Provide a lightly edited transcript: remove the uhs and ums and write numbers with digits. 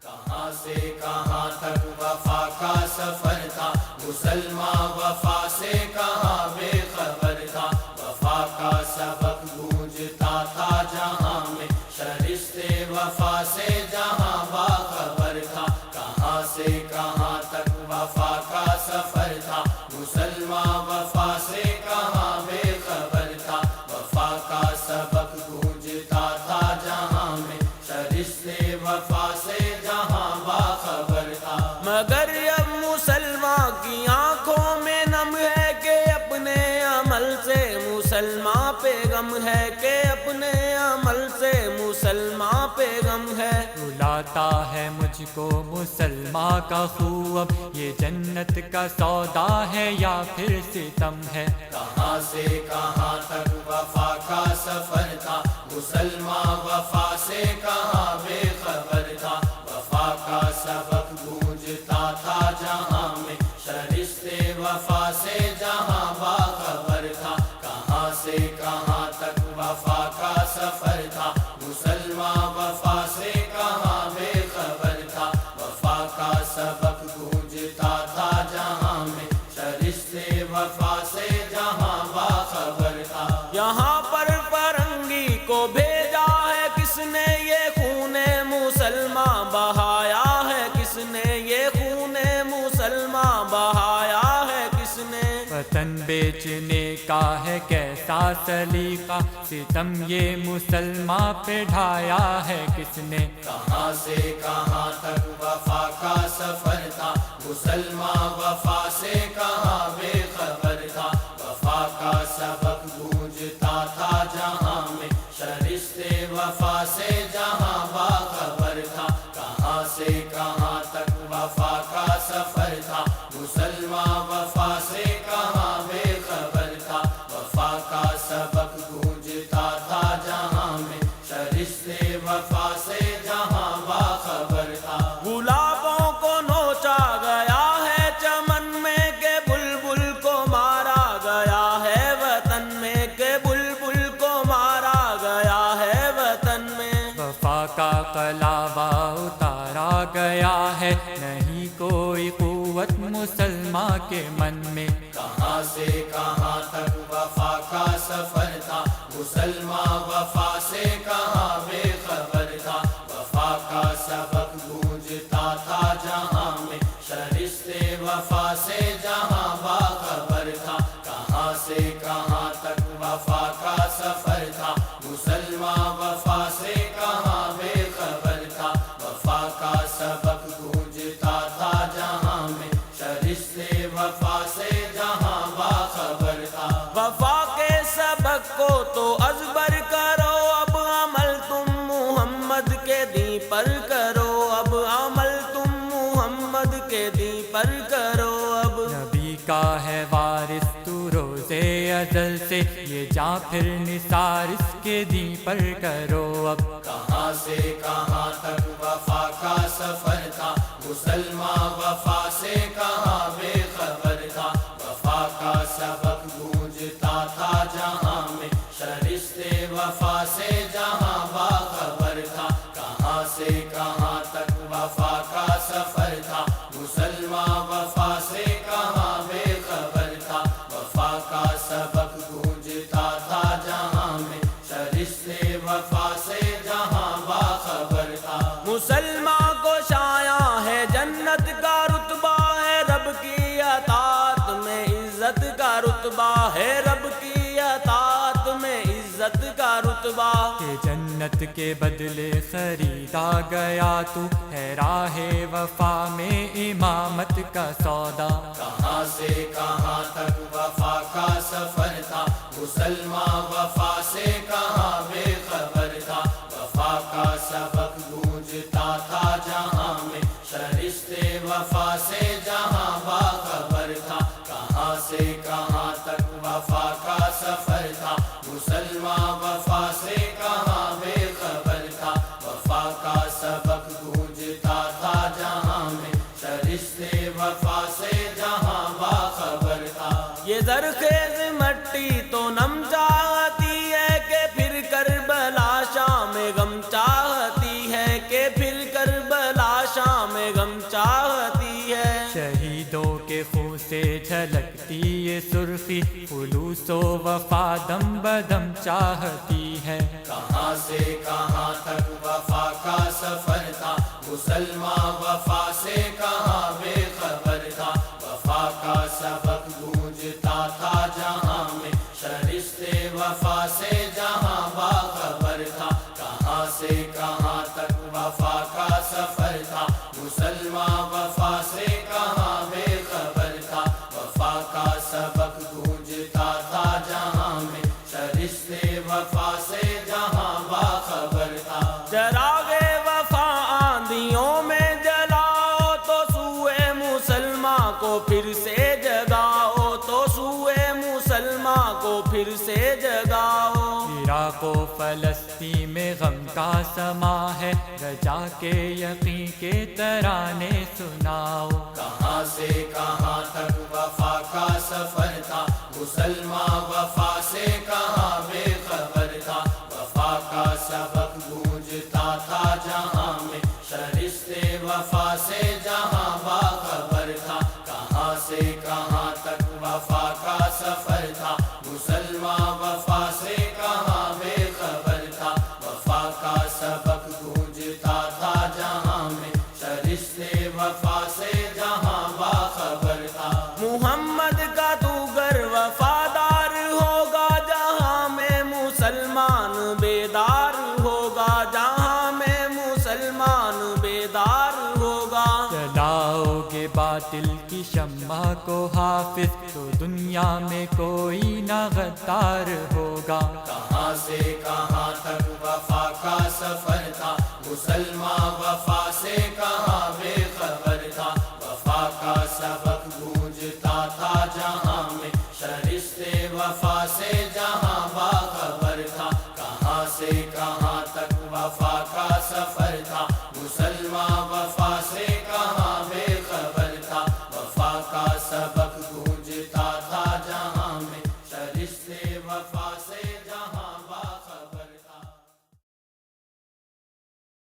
کہاں سے کہاں تک وفا کا سفر تھا، مسلمان وفا سے کہاں بے خبر تھا، وفا کا سبق گونجتا تھا جہاں میں، شرشتے وفا سے جہاں باخبر تھا، کہاں سے کہاں تک وفا کا سفر تھا، مسلمان وفا سے کہاں بے خبر تھا، وفا کا سبق گونجتا تھا جہاں میں، شرشتے وفا سے جہاں باخبر تھا۔ مگر اب مسلمان کی آنکھوں میں نم ہے کہ اپنے عمل سے مسلمان پہ غم ہے، کہ اپنے عمل سے مسلمان پہ غم ہے۔ رلاتا ہے مجھ کو مسلمان کا خواب، یہ جنت کا سودا ہے یا پھر ستم ہے؟ کہاں سے کہاں تک وفا کا سفر تھا، مسلمان وفا سے کہاں بے خبر تھا، وفا کا سبق گونجتا تھا جہاں میں، شرشتے وفا سے جہاں باخبر تھا، کہاں سے کہاں تک وفا کا سفر تھا، مسلمان وفا سے کہاں بے خبر تھا، وفا کا سبق گونجتا تھا جہاں میں، شرشتے وفا سے جہاں باخبر تھا۔ یہاں پر فرنگی کو بھیجا ہے کس نے، یہ خون مسلمان بہایا ہے کس نے، یہ خون مسلمان بہایا ہے کس نے؟ وطن بیچنے کا ہے کیسا سلیقہ، ستم یہ مسلمان پہ ڈھایا ہے کس نے؟ کہاں سے کہاں تک وفا کا سفر تھا، مسلمان وفا سے کہاں بے خبر تھا، وفا کا سبق گونجتا تھا جہاں میں، شرشتے وفا سے جہاں باخبر تھا، کہاں سے کہاں تک وفا کا سفر تھا، مسلمان وفا سے کہاں بے خبر تھا، وفا کا سبق گونجتا تھا جہاں میں، شرشتے وفا سے جہاں باخبر تھا۔ گلابوں کو نوچا گیا ہے چمن میں کہ بلبل کو مارا گیا ہے وطن میں، کہ بلبل کو مارا گیا ہے وطن میں۔ وفا کا قلابہ اتارا گیا ہے، نہیں کوئی قوت مسلمان کے من میں۔ کہاں سے کہاں تک وفا کا سفر تھا، مسلمان وفا سے کہاں بے خبر تھا، وفا کا سبق گونجتا تھا جہاں میں، شرشتے وفا سے جہاں باخبر تھا، کہاں سے کہاں تک وفا کا سفر تھا، مسلمان وفا سے کہاں بے خبر تھا، وفا کا سبق گونجتا تھا جہاں میں، شرشتے وفا سے جہاں باخبر تھا۔ وفا کے سبق کو تو ازبر کرو، اب عمل تم محمد کے دین پر کرو، اب عمل تم محمد کے دین پر کرو اب۔ نبی کا ہے وارث تو روزے ازل سے، یہ جاں پھر نثار اس کے دین پر کرو اب۔ کہاں سے کہاں تک وفا کا سفر تھا، مسلمان وفا سے کہاں بے خبر تھا، وفا کا سبق گونجتا تھا جہاں میں، شرشتے وفا سے جہاں باخبر تھا، کہاں سے کہاں تک وفا کا سفر تھا، مسلمان وفا سے کہاں بے خبر تھا، وفا کا سبق گونجتا تھا جہاں میں، شرشتے وفا سے جہاں باخبر تھا۔ مسلمان کو شایع ہے جنت کا رتبہ ہے، رب کی اطاعت میں عزت کا رتبہ ہے، رب کی اطاعت میں عزت کا رتبہ۔ کہ جنت کے بدلے خریدا گیا تو ہے راہ وفا میں امامت کا سودا۔ کہاں سے کہاں تک وفا کا سفر تھا، مسلمان وفا سے کہاں بے خبر تھا، وفا کا سبق گونجتا تھا جہاں میں، شرشتے وفا سے جہاں باخبر تھا، کہاں سے کہاں تک وفا کا سفر تھا، مسلمان وفا سے کہاں بے خبر تھا، وفا کا سبق گونجتا تھا جہاں میں، شرشتے وفا سے جہاں باخبر تھا۔ یہ زرخیز مٹی تو نم چاہتی ہے کہ پھر کربلا شام غم چاہتی ہے، کہ پھر کر کربلا شام غم چاہتی ہے، شہیدوں کے خون سے جھلکتی یہ سرخی، خلوص و وفا دم بدم چاہتی ہے۔ کہاں سے کہاں تک وفا کا سفر تھا، مسلمان وفا سے کہاں بے خبر تھا، وفا کا سبق گونجتا تھا جہاں میں، شرشتے وفا سے جہاں باخبر تھا۔ کہاں سے کہاں تک وفا کا سفر تھا، مسلمان وفا سے کہاں بے خبر تھا، وفا کا سبق گونجتا تھا جہاں میں، شرشتے وفا سے جہاں باخبر تھا۔ چراغ وفا آندھیوں میں جلاؤ تو سوئے مسلمان کو پھر سے جگاؤ، تو سوئے مسلمان کو پھر سے جگاؤ۔ عراق و فلسطین میں غم کا سما ہے، رجا کے یقین کے ترانے سناؤ۔ کہاں سے کہاں تک وفا کا سفر تھا، مسلمان وفا سے کہاں بے خبر تھا، وفا کا سبق گونجتا تھا جہاں میں، شرشتے وفا سے جہاں باخبر تھا۔ کہاں سے کہاں تک وفا کا سفر تھا، مسلمان وفا سے کہاں بے خبر تھا، وفا کا سبق گونجتا تھا جہاں میں، شرشتے وفا سے جہاں باخبر تھا۔ محمد کا تو گر وفادار ہوگا، جہاں میں مسلمان بیدار ہوگا، جہاں میں مسلمان بیدار ہوگا۔ جلاؤ گے باطل کی شمع کو حافظ، تو دنیا میں کوئی نہ غدار ہوگا۔ کہاں سے کہاں تک وفا کا سفر تھا، مسلمان وفا